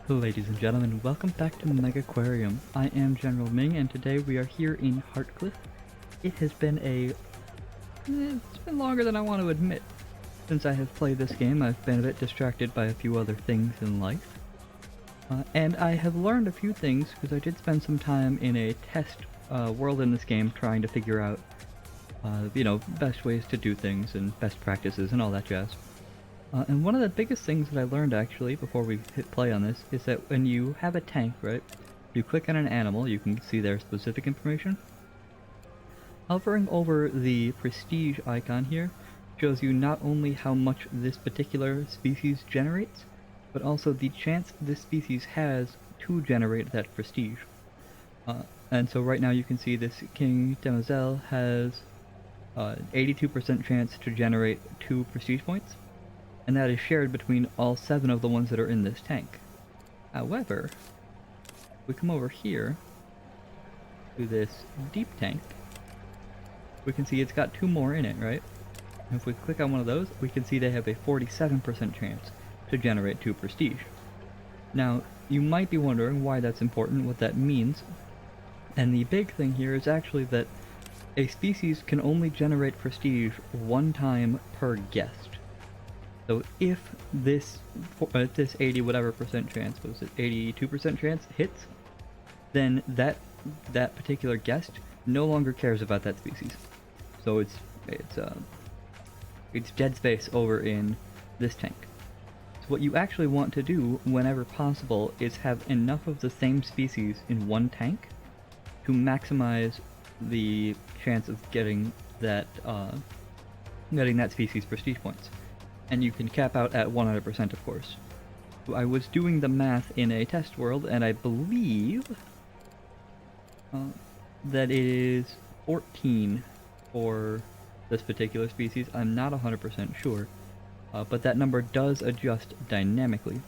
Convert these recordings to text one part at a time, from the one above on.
Ladies and gentlemen, welcome back to Megaquarium. I am GeneralMing, and today we are here in Heartcliff. It has been it's been longer than I want to admit. Since I have played this game, I've been a bit distracted by a few other things in life. And I have learned a few things, because I did spend some time in a test world in this game trying to figure out, best ways to do things and best practices and all that jazz. And one of the biggest things that I learned actually before we hit play on this is that when you have a tank, right, you click on an animal, you can see their specific information. Hovering over the prestige icon here shows you not only how much this particular species generates, but also the chance this species has to generate that prestige. And so right now you can see this King Demoiselle has 82% chance to generate 2 prestige points, and that is shared between all 7 of the ones that are in this tank. However, if we come over here to this deep tank, we can see it's got 2 more in it, right? And if we click on one of those, we can see they have a 47% chance to generate 2 prestige. Now, you might be wondering why that's important, what that means, and the big thing here is actually that a species can only generate prestige 1 time per guest. So if this 80 whatever percent chance, what was it, 82% chance hits, then that particular guest no longer cares about that species. So it's dead space over in this tank. So what you actually want to do whenever possible is have enough of the same species in one tank to maximize the chance of getting that species prestige points. And you can cap out at 100%, of course. So I was doing the math in a test world, and I believe that it is 14 for this particular species. I'm not 100% sure, but that number does adjust dynamically.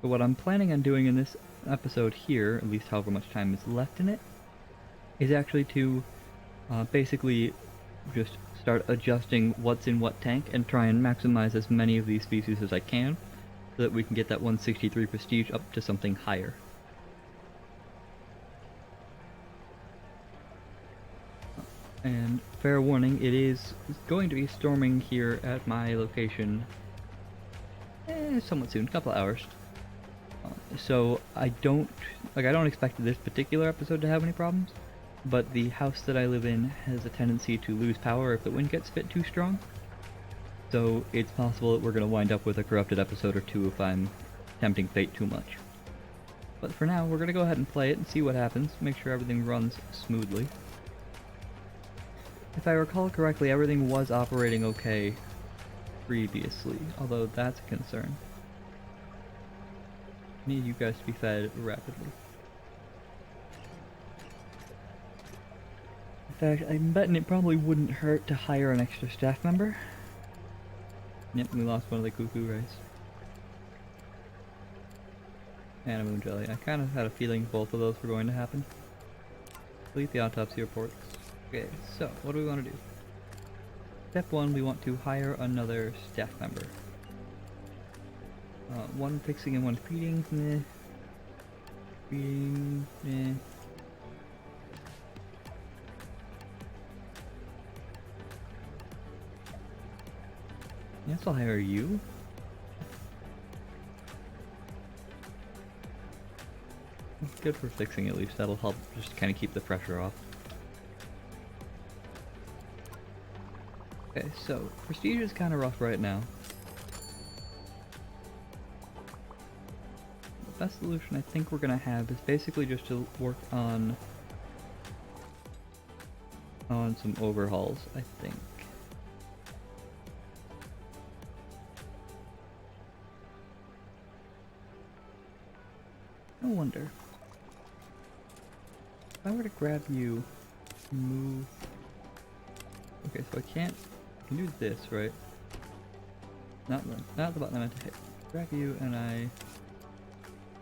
So what I'm planning on doing in this episode here, at least however much time is left in it, is actually to basically just start adjusting what's in what tank and try and maximize as many of these species as I can so that we can get that 163 prestige up to something higher. And fair warning, it is going to be storming here at my location somewhat soon, a couple hours. So I don't expect this particular episode to have any problems. But the house that I live in has a tendency to lose power if the wind gets a bit too strong. So it's possible that we're going to wind up with a corrupted episode or 2 if I'm tempting fate too much. But for now, we're going to go ahead and play it and see what happens, make sure everything runs smoothly. If I recall correctly, everything was operating okay previously, although that's a concern. I need you guys to be fed rapidly. In fact, I'm betting it probably wouldn't hurt to hire an extra staff member. Yep, we lost one of the cuckoo rays. And a moon jelly. I kind of had a feeling both of those were going to happen. Delete the autopsy reports. Okay, so what do we want to do? Step 1, we want to hire another staff member. One fixing and one feeding. Meh. Feeding. Meh. Yes, I'll hire you. Good for fixing at least, that'll help just kind of keep the pressure off. Okay, so prestige is kind of rough right now. The best solution I think we're gonna have is basically just to work on some overhauls, I think. I wonder if I were to grab you, move. Okay, so I can do this, right? Not the button I meant to hit. Grab you and I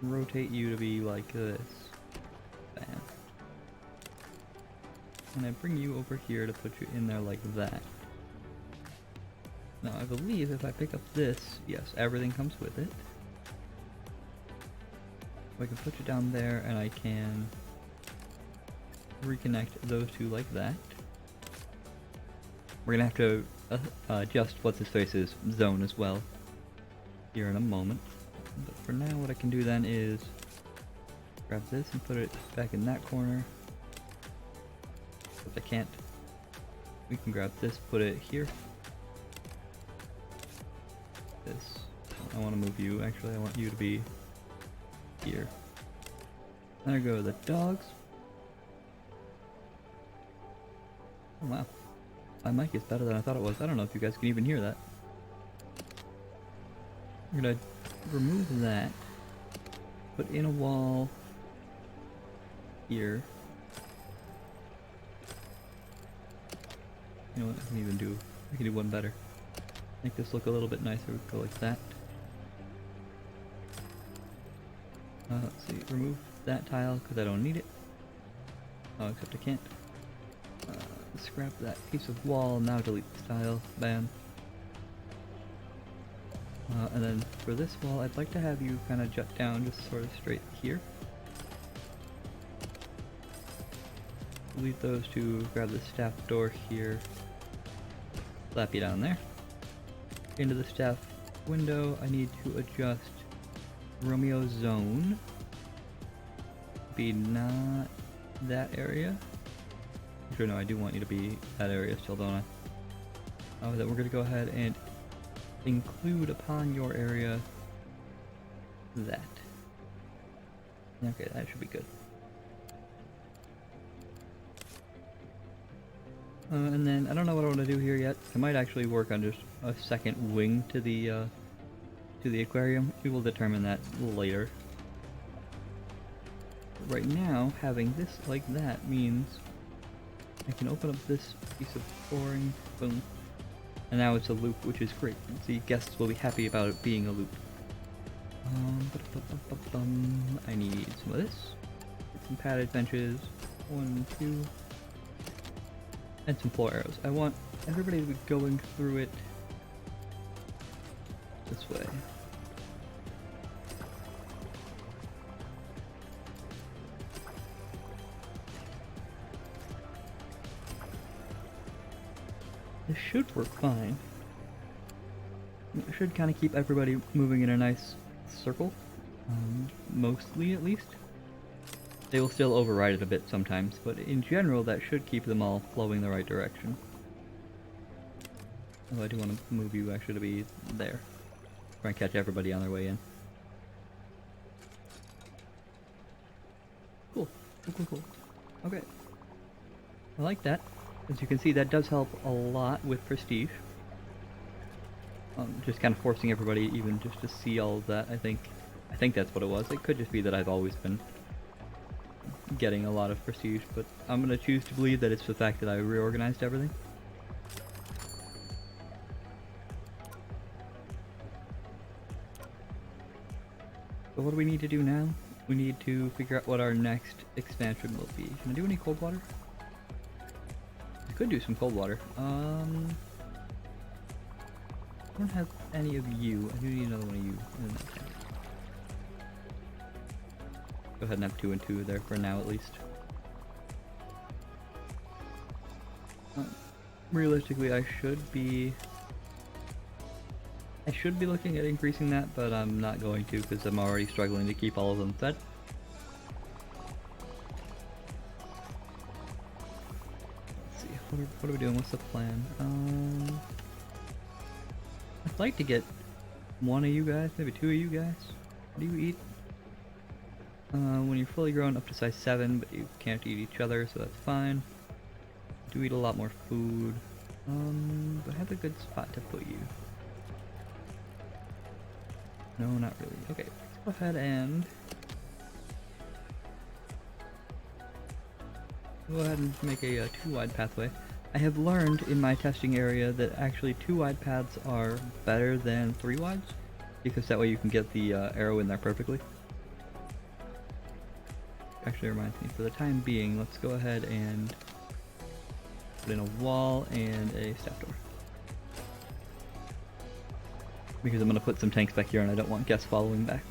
rotate you to be like this. Bam. And I bring you over here to put you in there like that. Now I believe if I pick up this, yes, everything comes with it. So I can put you down there, and I can reconnect those two like that. We're gonna have to adjust what's his face's zone as well here in a moment. But for now, what I can do then is grab this and put it back in that corner. If I can't, we can grab this, put it here. This. I want to move you. Actually, I want you to be here. There go the dogs. Oh, wow. My mic is better than I thought it was. I don't know if you guys can even hear that. I'm gonna remove that. Put in a wall here. You know what? I can do one better. Make this look a little bit nicer. Go like that. Let's see. Remove that tile because I don't need it. Oh, except I can't. Scrap that piece of wall. Now delete this tile. Bam. And then for this wall, I'd like to have you kind of jut down just sort of straight here. Delete those two. Grab the staff door here. Slap you down there. Into the staff window, I need to adjust Romeo's zone. Be not that area. Actually, no, I do want you to be that area still, don't I? Oh, then we're gonna go ahead and include upon your area that. Okay, that should be good. And then I don't know what I want to do here yet. I might actually work on just a second wing to the aquarium. We will determine that later. But right now, having this like that means I can open up this piece of flooring. Boom. And now it's a loop, which is great. The guests will be happy about it being a loop. I need some of this. Get some padded benches. 1, 2. And some floor arrows. I want everybody to be going through it this way. This should work fine. It should kind of keep everybody moving in a nice circle. Mostly, at least. They will still override it a bit sometimes, but in general that should keep them all flowing the right direction. Although I do want to move you actually to be there. Try and catch everybody on their way in. Cool. Cool. Okay. I like that. As you can see, that does help a lot with prestige. Just kind of forcing everybody even just to see all of that, I think that's what it was. It could just be that I've always been getting a lot of prestige, but I'm gonna choose to believe that it's the fact that I reorganized everything. So what do we need to do now? We need to figure out what our next expansion will be. Can I do any cold water? I could do some cold water. I don't have any of you. I do need another one of you. Go ahead and have 2 and 2 there for now, at least. Realistically, I should be looking at increasing that, but I'm not going to because I'm already struggling to keep all of them fed. Let's see, what are we doing? What's the plan? I'd like to get 1 of you guys, maybe 2 of you guys. What do you eat? When you're fully grown, up to size 7, but you can't eat each other, so that's fine. Do eat a lot more food. But I have a good spot to put you. No, not really. Okay, let's go ahead and make a 2-wide pathway. I have learned in my testing area that actually 2-wide paths are better than 3-wides, because that way you can get the arrow in there perfectly. Actually reminds me, for the time being, let's go ahead and put in a wall and a staff door. Because I'm going to put some tanks back here and I don't want guests following back.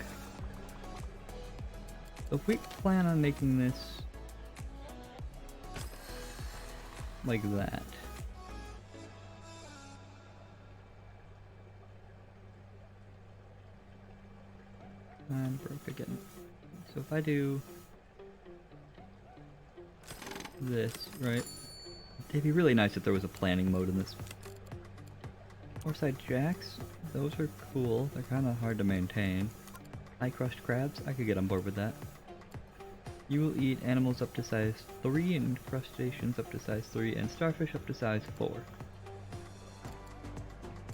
So if we plan on making this like that. And broke again. So if I do this, right? It'd be really nice if there was a planning mode in this. Orside jacks, those are cool. They're kind of hard to maintain. High crushed crabs, I could get on board with that. You will eat animals up to size 3 and crustaceans up to size 3 and starfish up to size 4.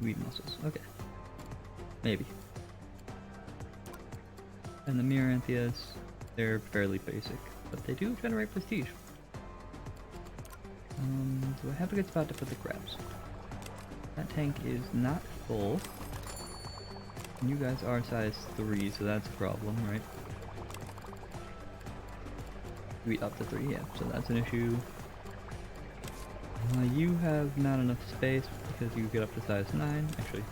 You eat mussels, okay. Maybe. And the Miranthias, they're fairly basic, but they do generate prestige. Do I have a good spot to put the crabs? That tank is not full. You guys are size 3, so that's a problem, right? You eat up to 3, yeah, so that's an issue. You have not enough space because you get up to size 9. Actually,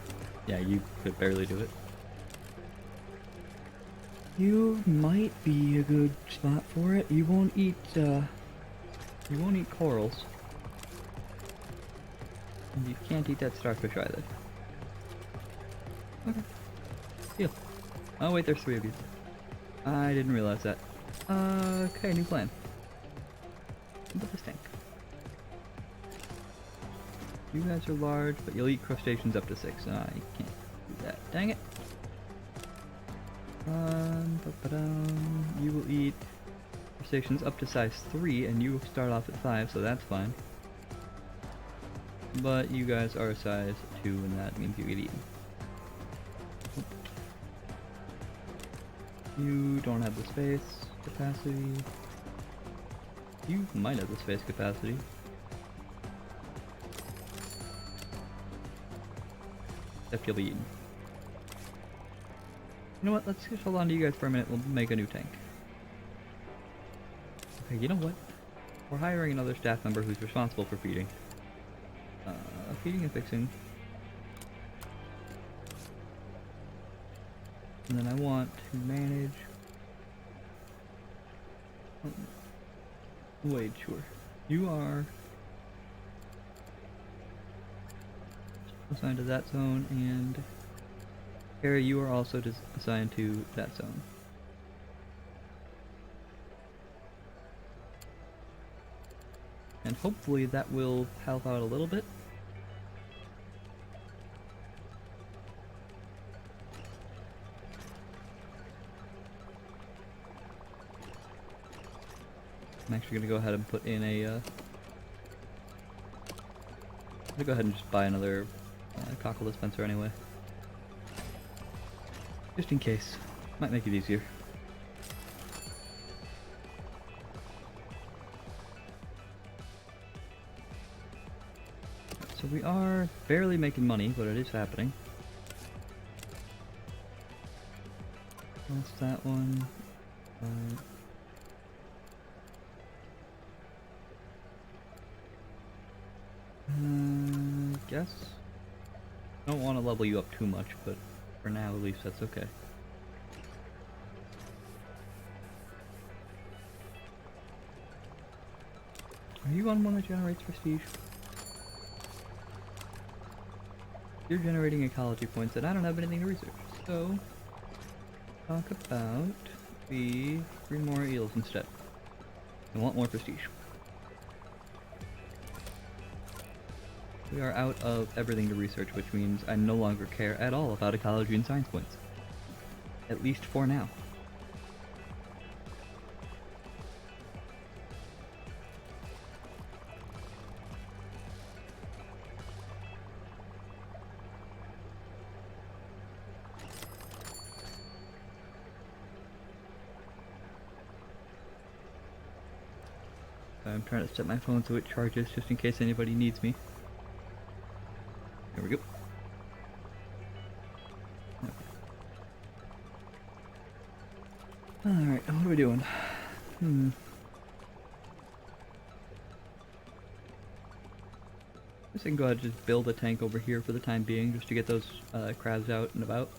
yeah, you could barely do it. You might be a good spot for it. You won't eat corals. And you can't eat that starfish either. Okay. Deal. Oh wait, there's 3 of you. I didn't realize that. Okay, new plan. What about this tank? You guys are large, but you'll eat crustaceans up to 6. I can't do that. Dang it. You will eat crustaceans up to size 3, and you start off at 5, so that's fine. But you guys are size 2, and that means you get eaten. You don't have the space capacity. You might have the space capacity. Except you'll be eaten. You know what, let's just hold on to you guys for a minute, we'll make a new tank. Okay, you know what? We're hiring another staff member who's responsible for feeding. Feeding and fixing. And then I want to manage... Wait, sure. You are assigned to that zone, and Harry, you are also assigned to that zone. And hopefully that will help out a little bit. I'm actually gonna go ahead and put in a, I'm gonna go ahead and just buy another cockle dispenser anyway. Just in case. Might make it easier. So we are barely making money, but it is happening. What's that one? Guess. I don't want to level you up too much, but for now at least that's okay. Are you on one that generates prestige? You're generating ecology points and I don't have anything to research, so talk about the 3 more eels instead. I want more prestige. We are out of everything to research, which means I no longer care at all about ecology and science points. At least for now. I'm trying to set my phone so it charges just in case anybody needs me. There we go. Okay. Alright, what are we doing? I can go ahead and just build a tank over here for the time being, just to get those crabs out and about.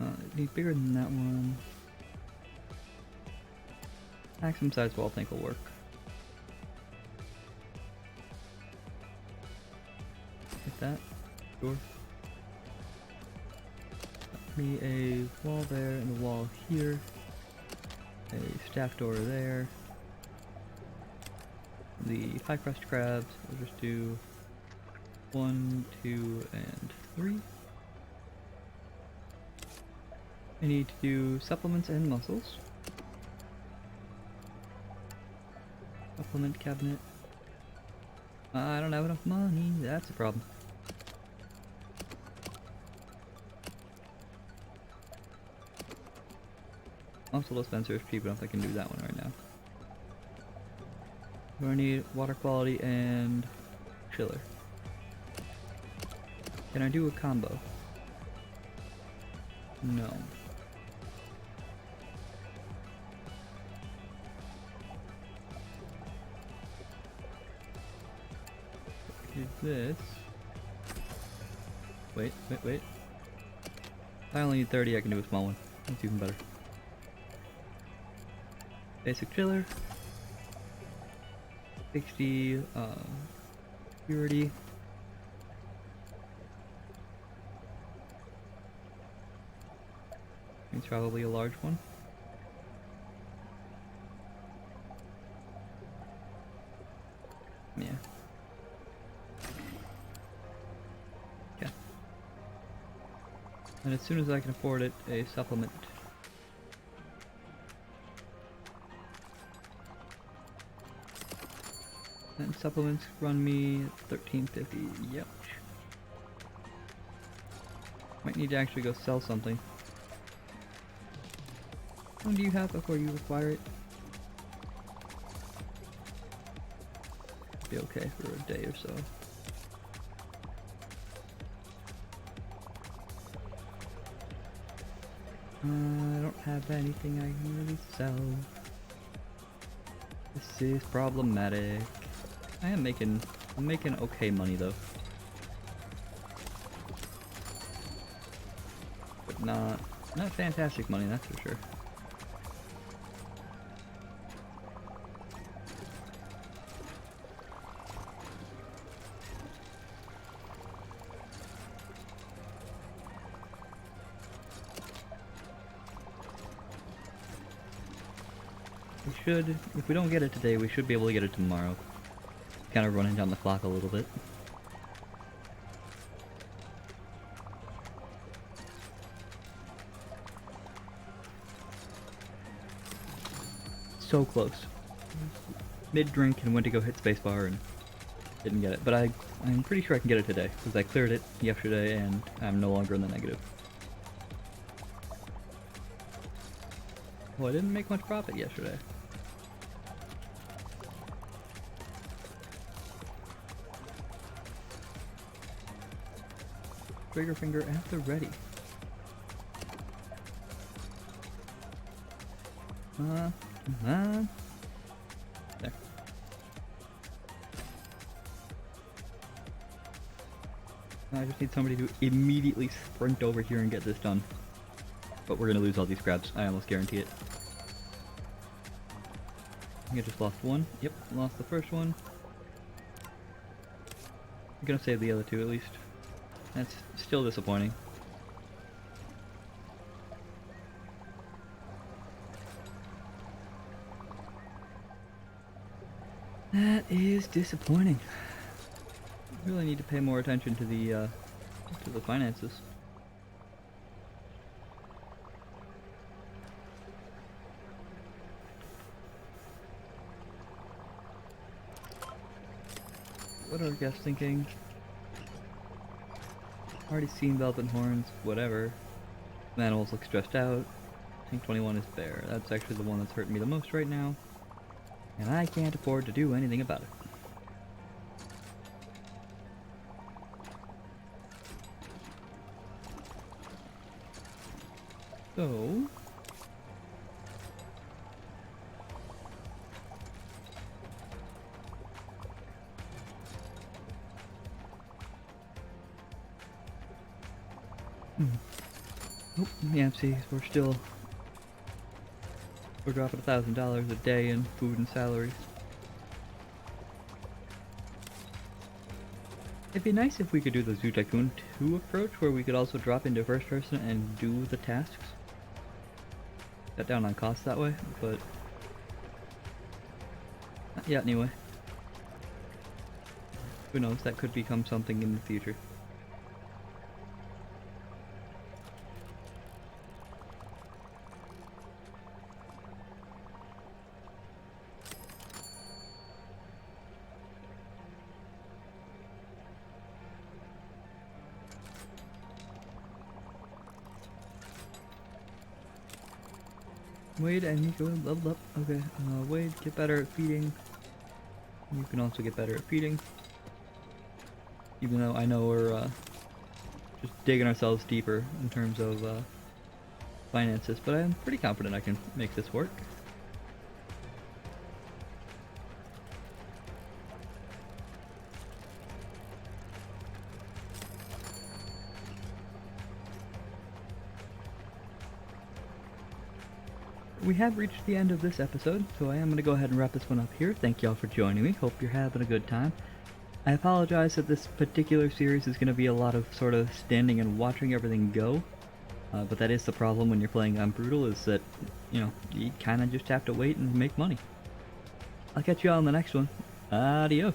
It needs bigger than that one. Maximum size wall tank will work. Like that. Sure. Me a wall there and a wall here. A staff door there. The 5 crushed crabs, we'll just do 1, 2, and 3. I need to do supplements and mussels. Supplement cabinet. I don't have enough money, that's a problem. Mussel dispenser is cheap enough, I can do that one right now. Do I need water quality and chiller? Can I do a combo? No. Do this. Wait. If I only need 30, I can do a small one. That's even better. Basic chiller. 60 purity. It's probably a large one. Yeah. Okay. And as soon as I can afford it, a supplement. And supplements run me $13.50. Yep. Might need to actually go sell something. How long do you have before you require it? Be okay for a day or so. I don't have anything I can really sell. This is problematic. I'm making okay money though. But not fantastic money, that's for sure. We should, if we don't get it today, we should be able to get it tomorrow. Kind of running down the clock a little bit. So close. Mid-drink and went to go hit spacebar and didn't get it. But I'm pretty sure I can get it today, because I cleared it yesterday and I'm no longer in the negative. Well, I didn't make much profit yesterday. Trigger finger at the ready. There. I just need somebody to immediately sprint over here and get this done. But we're gonna lose all these crabs, I almost guarantee it. I think I just lost one. Yep, lost the first one. I'm gonna save the other two at least. That's still disappointing. That is disappointing. Really need to pay more attention to the finances. What are our guests thinking? Already seen Velvet Horns, whatever. Animals look stressed out. Tank 21 is bare. That's actually the one that's hurting me the most right now. And I can't afford to do anything about it. So... Oh, yeah, see, we're still We're dropping $1,000 a day in food and salaries. It'd be nice if we could do the Zoo Tycoon 2 approach, where we could also drop into first person and do the tasks. Cut down on costs that way, but not yet anyway. Who knows, that could become something in the future. Wade and Nico leveled up. Okay, Wade, get better at feeding. You can also get better at feeding. Even though I know we're just digging ourselves deeper in terms of finances, but I'm pretty confident I can make this work. We have reached the end of this episode, so I am going to go ahead and wrap this one up here. Thank y'all for joining me. Hope you're having a good time. I apologize that this particular series is going to be a lot of sort of standing and watching everything go. But that is the problem when you're playing on Brutal, is that, you know, you kind of just have to wait and make money. I'll catch you all in the next one. Adios.